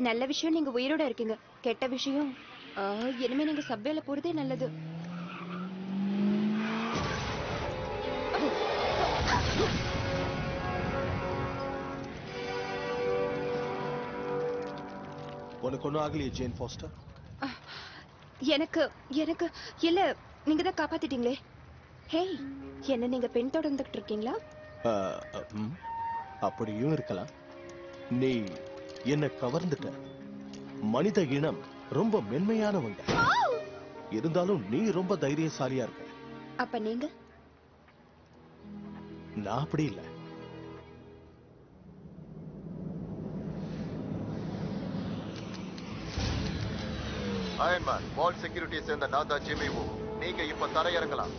நல்ல விஷயம் நீங்க உயிரோட இருக்கீங்க. கெட்ட விஷயம் இனிமே நீங்க சப்வேல போறதே நல்லது. உனக்கு ஒன்றும் ஆகலையே ஜேன் ஃபாஸ்டர்? எனக்கு எனக்கு இல்ல, நீங்க தான் காப்பாத்திட்டீங்களே. ஹேய், என்ன நீங்க பெண் தொடர்ந்துகிட்டு இருக்கீங்களா? அப்படியும் இருக்கலாம். நீ என்ன கவர்ந்துட்ட. மனித இனம் ரொம்ப மென்மையானவங்க. இருந்தாலும் நீ ரொம்ப தைரியசாலியா இருக்க. அப்ப நீங்க? நான் அப்படி இல்ல. அயன்மேன், வால் செக்யூரிட்டியை சேர்ந்த நான் தான் ஜிம்மி வு. நீங்க இப்ப தரையிறங்கலாம்.